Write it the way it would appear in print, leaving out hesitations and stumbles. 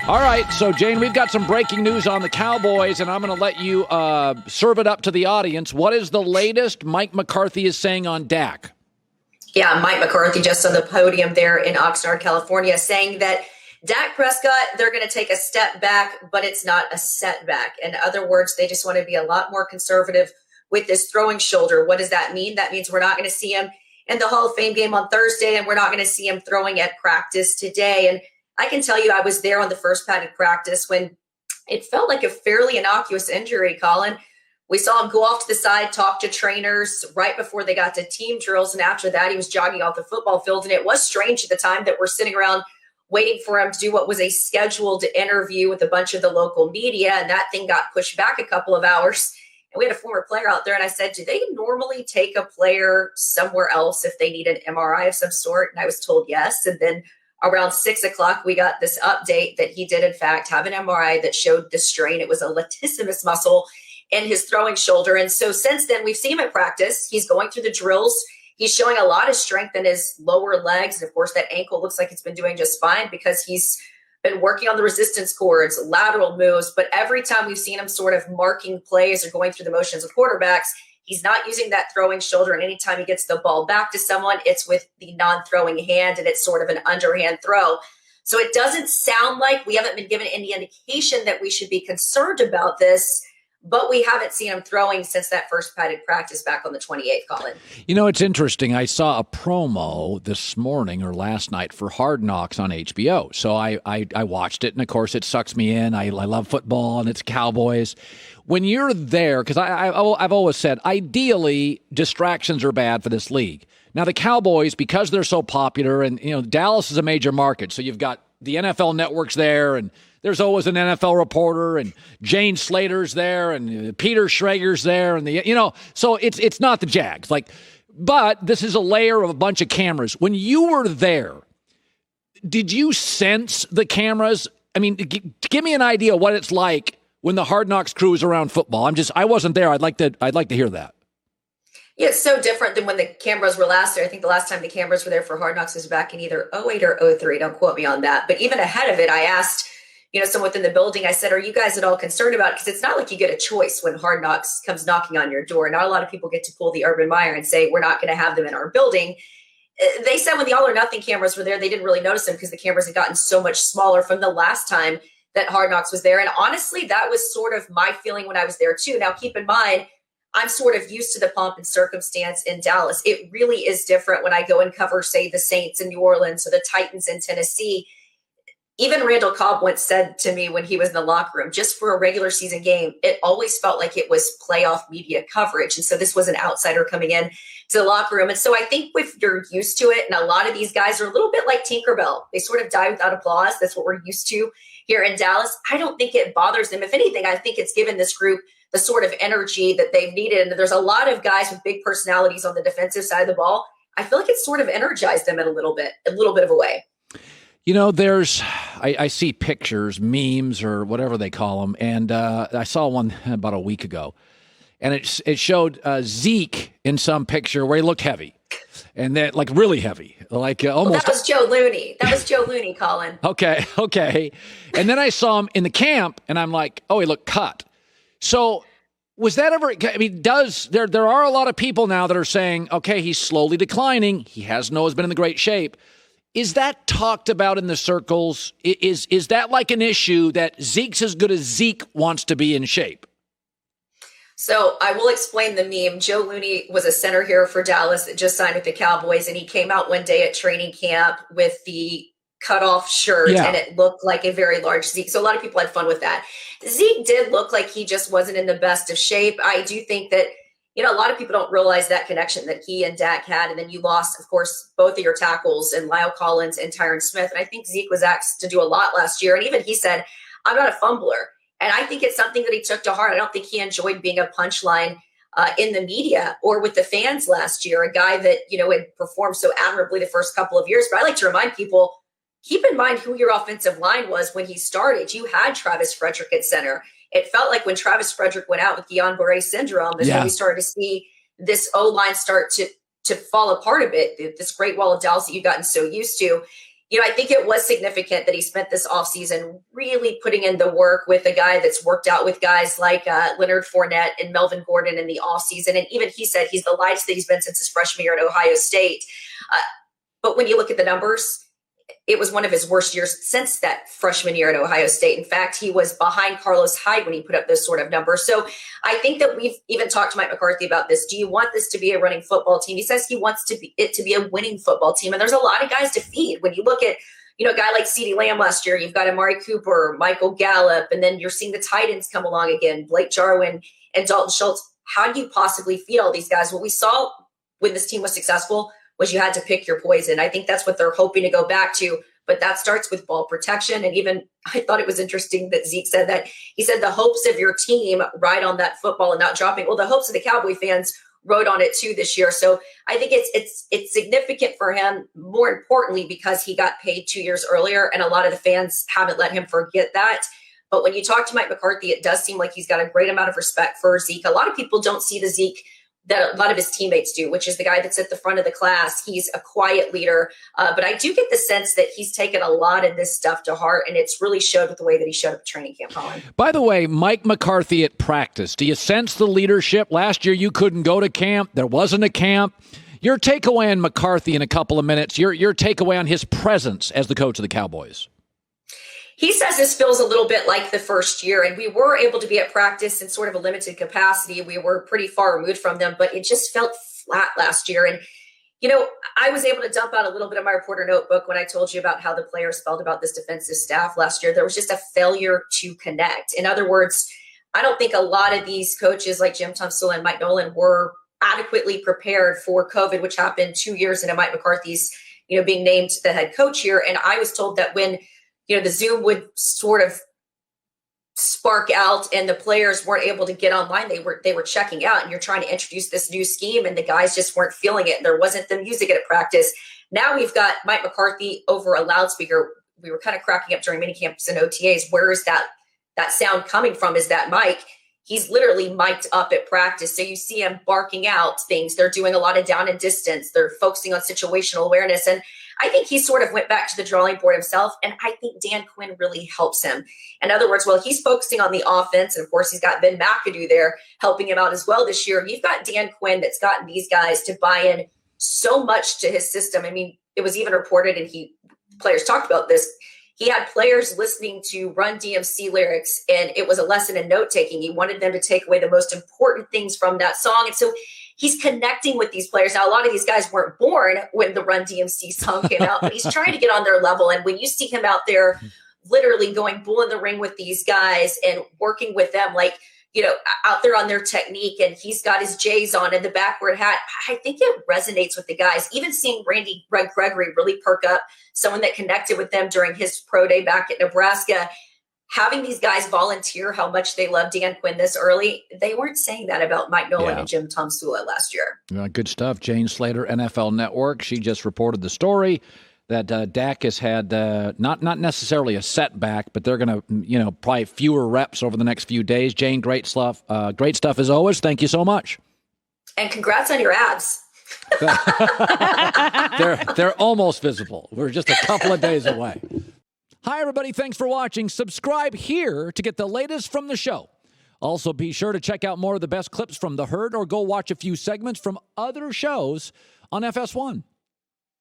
All right, so Jane, we've got some breaking news on the Cowboys, and I'm going to let you serve it up to the audience. What is the latest Mike McCarthy is saying on Dak? Yeah, Mike McCarthy just on the podium there in Oxnard, California, saying that Dak Prescott, they're going to take a step back, but it's not a setback. In other words, they just want to be a lot more conservative with this throwing shoulder. What does that mean? That means we're not going to see him in the Hall of Fame game on Thursday, and we're not going to see him throwing at practice today. And I can tell you I was there on the first padded practice when it felt like a fairly innocuous injury, Colin. We saw him go off to the side, talk to trainers right before they got to team drills. And after that, he was jogging off the football field. And it was strange at the time that we're sitting around waiting for him to do what was a scheduled interview with a bunch of the local media. And that thing got pushed back a couple of hours. And we had a former player out there. And I said, do they normally take a player somewhere else if they need an MRI of some sort? And I was told yes. And then around 6 o'clock, we got this update that he did, in fact, have an MRI that showed the strain. It was a latissimus muscle in his throwing shoulder. And so since then, we've seen him at practice. He's going through the drills. He's showing a lot of strength in his lower legs. And of course, that ankle looks like it's been doing just fine because he's been working on the resistance cords, lateral moves. But every time we've seen him sort of marking plays or going through the motions of quarterbacks, he's not using that throwing shoulder. And anytime he gets the ball back to someone, it's with the non-throwing hand, and it's sort of an underhand throw. So it doesn't sound like we haven't been given any indication that we should be concerned about this, but we haven't seen him throwing since that first padded practice back on the 28th, Colin. You know, it's interesting. I saw a promo this morning or last night for Hard Knocks on HBO. So I watched it, and of course it sucks me in. I love football, and it's Cowboys. When you're there, because I've always said, ideally, distractions are bad for this league. Now, the Cowboys, because they're so popular, and, you know, Dallas is a major market, so you've got the NFL networks there, and there's always an NFL reporter, and Jane Slater's there, and Peter Schrager's there, and so it's not the Jags. But this is a layer of a bunch of cameras. When you were there, did you sense the cameras? I mean, give me an idea what it's like when the Hard Knocks crew is around football. I wasn't there. I'd like to hear that. Yeah, it's so different than when the cameras were last there. I think the last time the cameras were there for Hard Knocks was back in either 08 or 03. Don't quote me on that. But even ahead of it, I asked, someone within the building, I said, are you guys at all concerned about it? Because it's not like you get a choice when Hard Knocks comes knocking on your door. Not a lot of people get to pull the Urban Meyer and say, we're not going to have them in our building. They said when the All or Nothing cameras were there, they didn't really notice them because the cameras had gotten so much smaller from the last time that Hard Knocks was there. And honestly, that was sort of my feeling when I was there too. Now, keep in mind, I'm sort of used to the pomp and circumstance in Dallas. It really is different when I go and cover, say, the Saints in New Orleans or the Titans in Tennessee. Even Randall Cobb once said to me when he was in the locker room, just for a regular season game, it always felt like it was playoff media coverage. And so this was an outsider coming in to the locker room. And so I think if you're used to it, and a lot of these guys are a little bit like Tinkerbell, they sort of die without applause. That's what we're used to here in Dallas. I don't think it bothers them. If anything, I think it's given this group the sort of energy that they've needed. And there's a lot of guys with big personalities on the defensive side of the ball. I feel like it's sort of energized them in a little bit of a way. I see pictures, memes, or whatever they call them, and I saw one about a week ago, and it showed Zeke in some picture where he looked heavy, and that really heavy, almost. Well, that was Joe Looney. Colin. Okay, and then I saw him in the camp, and I'm like, oh, he looked cut. So was that ever? I mean, there are a lot of people now that are saying, okay, he's slowly declining. He hasn't always been in the great shape. Is that talked about in the circles? Is that like an issue that Zeke's as good as Zeke wants to be in shape? So I will explain the meme. Joe Looney was a center here for Dallas that just signed with the Cowboys, and he came out one day at training camp with the cutoff shirt, and it looked like a very large Zeke. So a lot of people had fun with that. Zeke did look like he just wasn't in the best of shape. I do think that a lot of people don't realize that connection that he and Dak had. And then you lost, of course, both of your tackles and Lyle Collins and Tyron Smith. And I think Zeke was asked to do a lot last year. And even he said, I'm not a fumbler. And I think it's something that he took to heart. I don't think he enjoyed being a punchline in the media or with the fans last year, a guy that, had performed so admirably the first couple of years. But I like to remind people, keep in mind who your offensive line was when he started. You had Travis Frederick at center. It felt like when Travis Frederick went out with Guillain-Barré syndrome, that's when we started to see this O-line start to fall apart a bit, this great wall of Dallas that you've gotten so used to. I think it was significant that he spent this offseason really putting in the work with a guy that's worked out with guys like Leonard Fournette and Melvin Gordon in the offseason. And even he said he's the lightest that he's been since his freshman year at Ohio State. But when you look at the numbers, it was one of his worst years since that freshman year at Ohio State. In fact, he was behind Carlos Hyde when he put up those sort of numbers. So I think that we've even talked to Mike McCarthy about this. Do you want this to be a running football team? He says he wants it to be a winning football team. And there's a lot of guys to feed. When you look at, a guy like CeeDee Lamb last year, you've got Amari Cooper, Michael Gallup, and then you're seeing the tight ends come along again, Blake Jarwin and Dalton Schultz. How do you possibly feed all these guys? What we saw when this team was successful was you had to pick your poison. I think that's what they're hoping to go back to. But that starts with ball protection. And even I thought it was interesting that Zeke said that. He said the hopes of your team ride on that football and not dropping. Well, the hopes of the Cowboy fans rode on it too this year. So I think it's significant for him, more importantly, because he got paid 2 years earlier. And a lot of the fans haven't let him forget that. But when you talk to Mike McCarthy, it does seem like he's got a great amount of respect for Zeke. A lot of people don't see the Zeke that a lot of his teammates do, which is the guy that's at the front of the class. He's a quiet leader. But I do get the sense that he's taken a lot of this stuff to heart, and it's really showed with the way that he showed up at training camp, Colin. By the way, Mike McCarthy at practice, do you sense the leadership? Last year you couldn't go to camp. There wasn't a camp. Your takeaway on McCarthy in a couple of minutes, your takeaway on his presence as the coach of the Cowboys. He says this feels a little bit like the first year, and we were able to be at practice in sort of a limited capacity. We were pretty far removed from them, but it just felt flat last year. And, I was able to dump out a little bit of my reporter notebook when I told you about how the players felt about this defensive staff last year. There was just a failure to connect. In other words, I don't think a lot of these coaches like Jim Tomsula and Mike Nolan were adequately prepared for COVID, which happened 2 years into Mike McCarthy's, being named the head coach here. And I was told that when the Zoom would sort of spark out and the players weren't able to get online, they were checking out, and you're trying to introduce this new scheme and the guys just weren't feeling it. There wasn't the music at practice. Now we've got Mike McCarthy over a loudspeaker. We were kind of cracking up during mini camps and OTAs. Where is that sound coming from? Is that Mike? He's literally mic'd up at practice. So you see him barking out things. They're doing a lot of down and distance. They're focusing on situational awareness. And I think he sort of went back to the drawing board himself. And I think Dan Quinn really helps him. In other words, while he's focusing on the offense, and of course he's got Ben McAdoo there helping him out as well this year, you've got Dan Quinn that's gotten these guys to buy in so much to his system. I mean, it was even reported, and players talked about this. He had players listening to Run DMC lyrics, and it was a lesson in note-taking. He wanted them to take away the most important things from that song. And so he's connecting with these players. Now, a lot of these guys weren't born when the Run DMC song came out, but he's trying to get on their level. And when you see him out there literally going bull in the ring with these guys and working with them, like, out there on their technique, and he's got his J's on and the backward hat, I think it resonates with the guys. Even seeing Greg Gregory really perk up, someone that connected with them during his pro day back at Nebraska, having these guys volunteer how much they love Dan Quinn this early. They weren't saying that about Mike Nolan and Jim Tomsula last year. Good stuff. Jane Slater, NFL Network. She just reported the story that Dak has had not necessarily a setback, but they're going to, probably fewer reps over the next few days. Jane, great stuff. Great stuff as always. Thank you so much. And congrats on your abs. They're almost visible. We're just a couple of days away. Hi, everybody. Thanks for watching. Subscribe here to get the latest from the show. Also, be sure to check out more of the best clips from The Herd, or go watch a few segments from other shows on FS1.